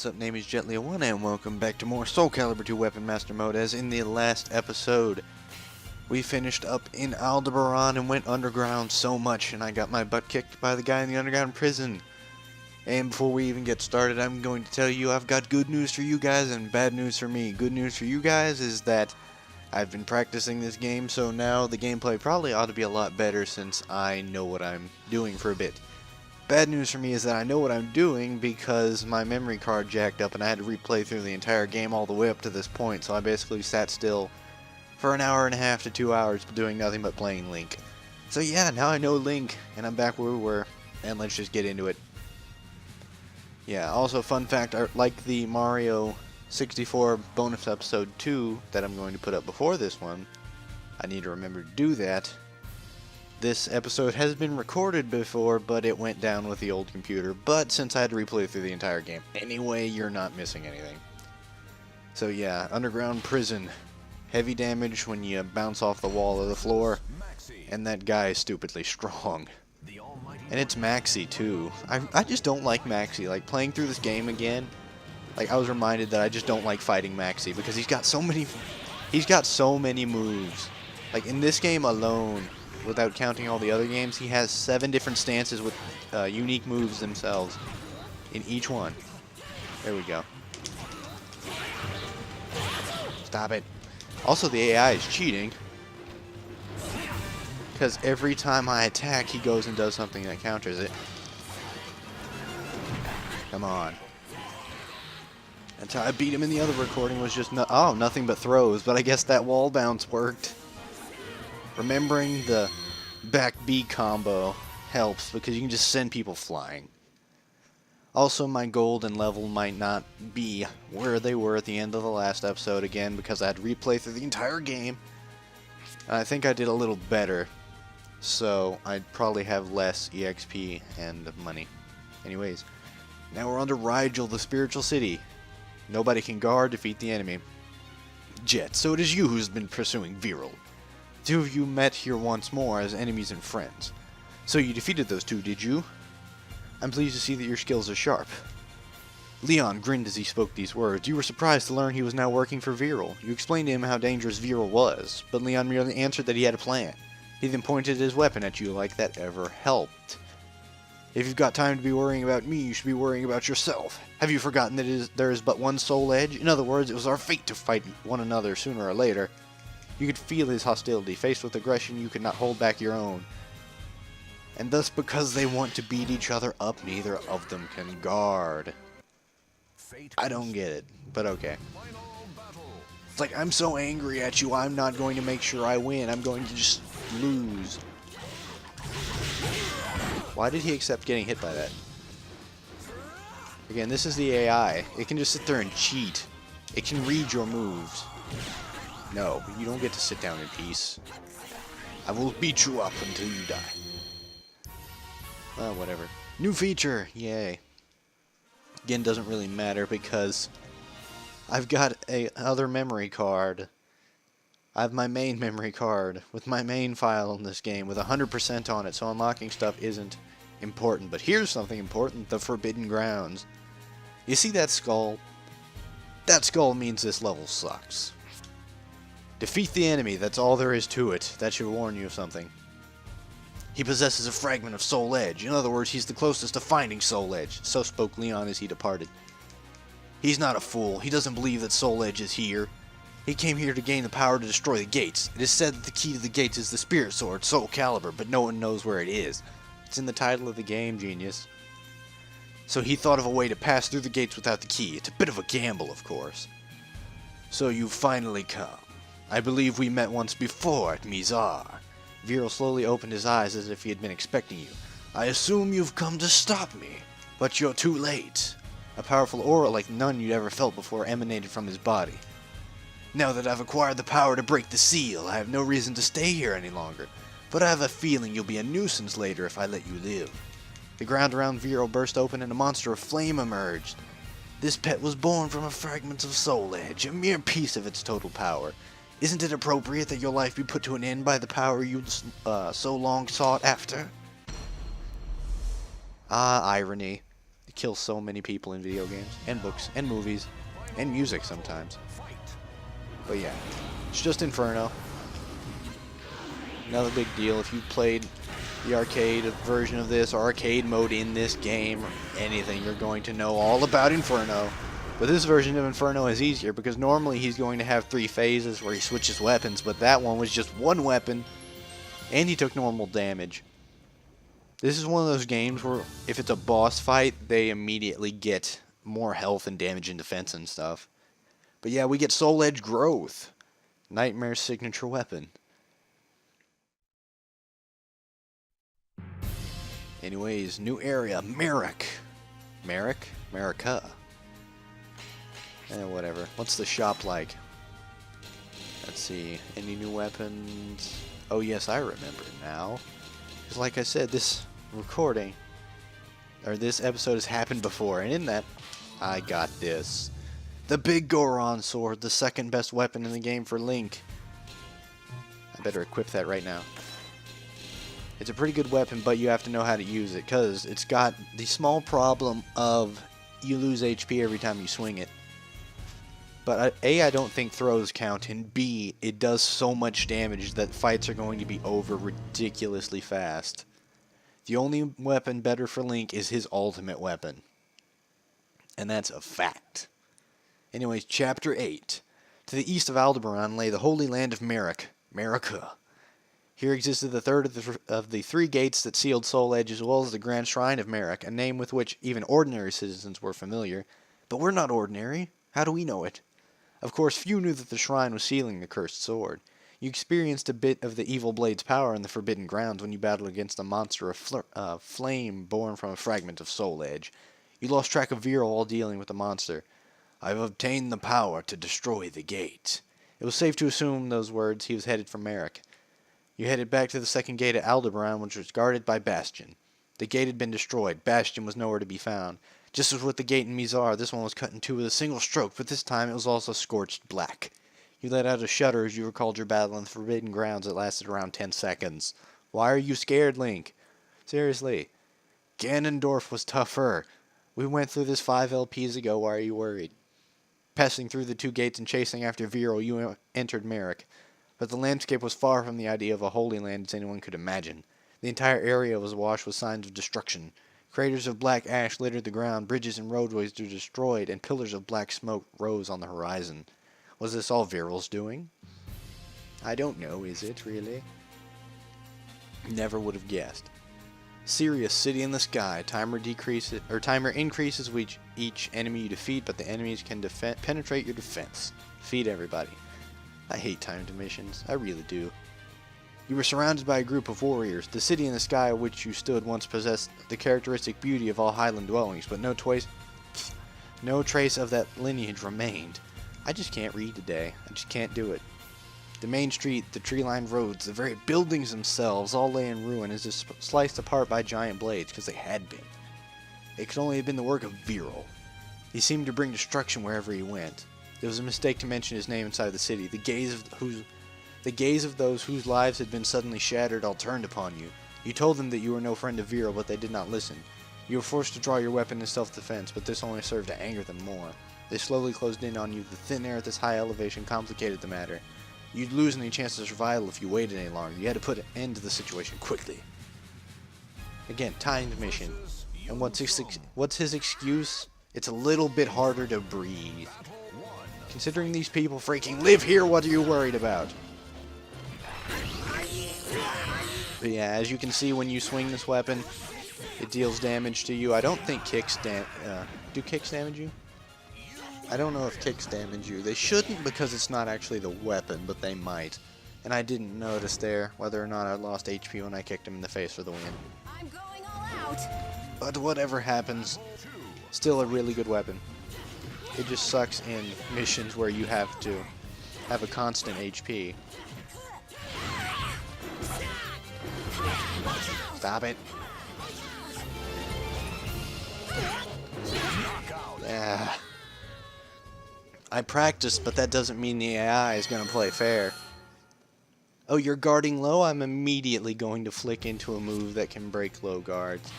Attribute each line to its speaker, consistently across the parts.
Speaker 1: what's up? Name is Gently1 and welcome back to more SoulCalibur 2 Weapon Master Mode. As in the last episode, we finished up in Aldebaran and went underground so much, and I got my butt kicked by the guy in the underground prison. And before we even get started, I'm going to tell you I've got good news for you guys and bad news for me. Good news for you guys is that I've been practicing this game, so now the gameplay probably ought to be a lot better since I know what I'm doing for a bit. Bad news for me is that I know what I'm doing because my memory card jacked up and I had to replay through the entire game all the way up to this point, so I basically sat still for an hour and a half to 2 hours doing nothing but playing Link. So yeah, now I know Link, and I'm back where we were, and let's just get into it. Yeah, also fun fact, like the Mario 64 bonus episode 2 that I'm going to put up before this one, I need to remember to do that. This episode has been recorded before, but it went down with the old computer. But since I had to replay through the entire game anyway, you're not missing anything. So yeah, underground prison. Heavy damage when you bounce off the wall or the floor. And that guy is stupidly strong. And it's Maxi too. I just don't like Maxi. Like playing through this game again, like I was reminded that I just don't like fighting Maxi because he's got so many moves. Like in this game alone, without counting all the other games, he has 7 different stances with unique moves themselves in each one. There we go. Stop it. Also, the AI is cheating because every time I attack, he goes and does something that counters it. Come on. Until I beat him in the other recording was just nothing but throws, but I guess that wall bounce worked. Remembering the back B combo helps because you can just send people flying. Also, my gold and level might not be where they were at the end of the last episode again because I had to replay through the entire game. I think I did a little better, so I'd probably have less EXP and money. Anyways, now we're under Rigel, the spiritual city. Nobody can guard, defeat the enemy. Jet, so it is you who's been pursuing Viral. 2 of you met here once more as enemies and friends. So you defeated those 2, did you? I'm pleased to see that your skills are sharp. Leon grinned as he spoke these words. You were surprised to learn he was now working for Viral. You explained to him how dangerous Viral was, but Leon merely answered that he had a plan. He then pointed his weapon at you like that ever helped. If you've got time to be worrying about me, you should be worrying about yourself. Have you forgotten that there is but one soul edge? In other words, it was our fate to fight one another sooner or later. You could feel his hostility. Faced with aggression, you could not hold back your own. And thus, because they want to beat each other up, neither of them can guard. I don't get it, but okay. It's like, I'm so angry at you, I'm not going to make sure I win. I'm going to just lose. Why did he accept getting hit by that? Again, this is the AI. It can just sit there and cheat. It can read your moves. No, you don't get to sit down in peace. I will beat you up until you die. Well, whatever. New feature! Yay. Again, doesn't really matter because I've got another memory card. I have my main memory card with my main file in this game with 100% on it, so unlocking stuff isn't important. But here's something important, the Forbidden Grounds. You see that skull? That skull means this level sucks. Defeat the enemy, that's all there is to it. That should warn you of something. He possesses a fragment of Soul Edge. In other words, he's the closest to finding Soul Edge. So spoke Leon as he departed. He's not a fool. He doesn't believe that Soul Edge is here. He came here to gain the power to destroy the gates. It is said that the key to the gates is the Spirit Sword, SoulCalibur, but no one knows where it is. It's in the title of the game, genius. So he thought of a way to pass through the gates without the key. It's a bit of a gamble, of course. So you've finally come. I believe we met once before at Mizar. Viral slowly opened his eyes as if he had been expecting you. I assume you've come to stop me, but you're too late. A powerful aura like none you'd ever felt before emanated from his body. Now that I've acquired the power to break the seal, I have no reason to stay here any longer, but I have a feeling you'll be a nuisance later if I let you live. The ground around Viral burst open and a monster of flame emerged. This pet was born from a fragment of Soul Edge, a mere piece of its total power. Isn't it appropriate that your life be put to an end by the power you so long sought after? Ah, irony. It kills so many people in video games, and books, and movies, and music sometimes. But yeah, it's just Inferno. Another big deal. If you played the arcade version of this, or arcade mode in this game, or anything, you're going to know all about Inferno. But this version of Inferno is easier, because normally he's going to have 3 phases where he switches weapons, but that one was just 1 weapon, and he took normal damage. This is one of those games where if it's a boss fight, they immediately get more health and damage and defense and stuff. But yeah, we get Soul Edge Growth, Nightmare's signature weapon. Anyways, new area, Merrick. Merrick? America. Whatever. What's the shop like? Let's see. Any new weapons? Oh yes, I remember now. Because like I said, this recording, or this episode has happened before, and in that, I got this. The Big Goron Sword, the second best weapon in the game for Link. I better equip that right now. It's a pretty good weapon, but you have to know how to use it, because it's got the small problem of you lose HP every time you swing it. But A, I don't think throws count, and B, it does so much damage that fights are going to be over ridiculously fast. The only weapon better for Link is his ultimate weapon. And that's a fact. Anyways, Chapter 8. To the east of Aldebaran lay the Holy Land of Merrick, America. Here existed the third of the 3 gates that sealed Soul Edge, as well as the Grand Shrine of Merrick, a name with which even ordinary citizens were familiar. But we're not ordinary. How do we know it? Of course, few knew that the shrine was sealing the cursed sword. You experienced a bit of the evil blade's power in the Forbidden Grounds when you battled against a monster of flame born from a fragment of Soul Edge. You lost track of Viral while dealing with the monster. "I've obtained the power to destroy the gate." It was safe to assume those words he was headed for Merrick. You headed back to the second gate at Aldebaran, which was guarded by Bastion. The gate had been destroyed. Bastion was nowhere to be found. Just as with the gate in Mizar, this one was cut in 2 with a single stroke, but this time it was also scorched black. You let out a shudder as you recalled your battle in the Forbidden Grounds that lasted around 10 seconds. Why are you scared, Link? Seriously. Ganondorf was tougher. We went through this 5 LPs ago, why are you worried? Passing through the 2 gates and chasing after Viral, you entered Merrick. But the landscape was far from the idea of a Holy Land as anyone could imagine. The entire area was awash with signs of destruction. Craters of black ash littered the ground, bridges and roadways were destroyed, and pillars of black smoke rose on the horizon. Was this all Viral's doing? I don't know, is it, really? Never would have guessed. Sirius, City in the Sky. Timer increases with each enemy you defeat, but the enemies can penetrate your defense. Defeat everybody. I hate timed missions. I really do. You were surrounded by a group of warriors. The city in the sky of which you stood once possessed the characteristic beauty of all highland dwellings, but no trace of that lineage remained. I just can't read today. I just can't do it. The main street, the tree-lined roads, the very buildings themselves all lay in ruin as if sliced apart by giant blades, because they had been. It could only have been the work of Viral. He seemed to bring destruction wherever he went. It was a mistake to mention his name inside the city. The gaze of those whose lives had been suddenly shattered all turned upon you. You told them that you were no friend of Viral, but they did not listen. You were forced to draw your weapon in self-defense, but this only served to anger them more. They slowly closed in on you. The thin air at this high elevation complicated the matter. You'd lose any chance of survival if you waited any longer. You had to put an end to the situation quickly. Again, timed mission. And what's his excuse? It's a little bit harder to breathe. Considering these people freaking live here, what are you worried about? But yeah, as you can see, when you swing this weapon, it deals damage to you. I don't think kicks do kicks damage you? I don't know if kicks damage you. They shouldn't because it's not actually the weapon, but they might. And I didn't notice there whether or not I lost HP when I kicked him in the face for the win.
Speaker 2: I'm going all out.
Speaker 1: But whatever happens, still a really good weapon. It just sucks in missions where you have to have a constant HP. Stop it. Yeah. I practiced, but that doesn't mean the AI is going to play fair. Oh, you're guarding low? I'm immediately going to flick into a move that can break low guards.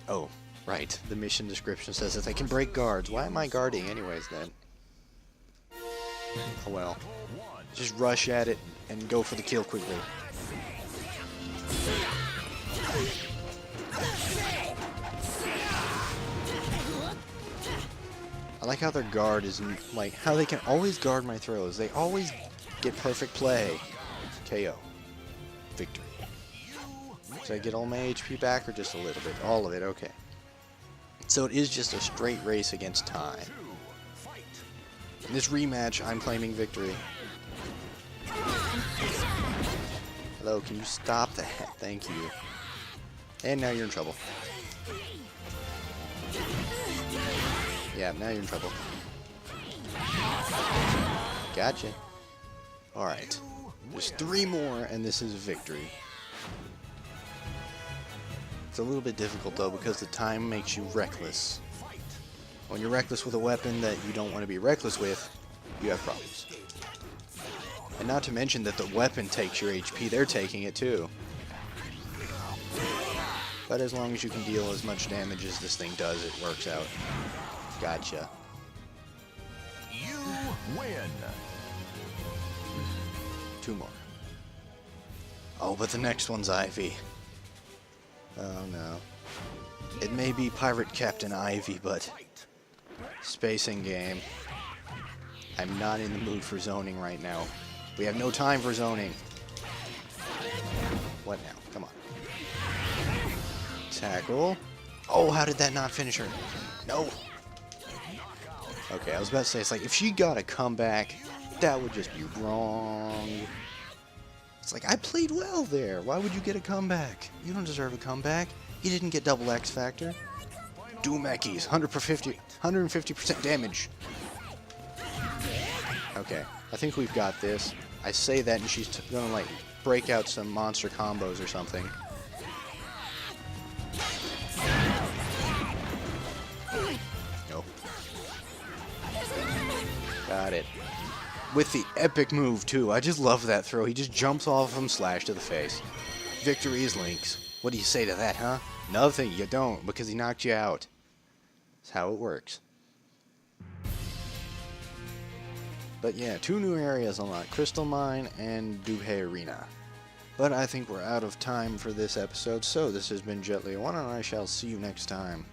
Speaker 1: Oh, Right, the mission description says that they can break guards. Why am I guarding anyways then? Oh well. Just rush at it and go for the kill quickly. I like how their guard is, like, how they can always guard my throws. They always get perfect play. KO. Victory. Did I get all my HP back or just a little bit? All of it, okay. So it is just a straight race against time. In this rematch, I'm claiming victory. Hello, can you stop that? Thank you. And now you're in trouble. Yeah, now you're in trouble. Gotcha. Alright. There's 3 more, and this is victory. It's a little bit difficult, though, because the time makes you reckless. When you're reckless with a weapon that you don't want to be reckless with, you have problems. And not to mention that the weapon takes your HP, they're taking it too. But as long as you can deal as much damage as this thing does, it works out. Gotcha.
Speaker 3: You win.
Speaker 1: 2 more. Oh, but the next one's Ivy. Oh no. It may be Pirate Captain Ivy, but spacing game. I'm not in the mood for zoning right now. We have no time for zoning. What now? Come on. Tackle. Oh, how did that not finish her? No. Okay, I was about to say, it's like, if she got a comeback, that would just be wrong. It's like, I played well there. Why would you get a comeback? You don't deserve a comeback. You didn't get double X Factor. Dual Mechis, 150% damage. Okay, I think we've got this. I say that and she's gonna, like, break out some monster combos or something. Nope. Got it. With the epic move, too. I just love that throw. He just jumps off of him, slash to the face. Victory is Link's. What do you say to that, huh? Nothing. You don't, because he knocked you out. That's how it works. But yeah, 2 new areas unlocked. Crystal Mine and Duhe Arena. But I think we're out of time for this episode, so this has been Jet Leo 1, and I shall see you next time.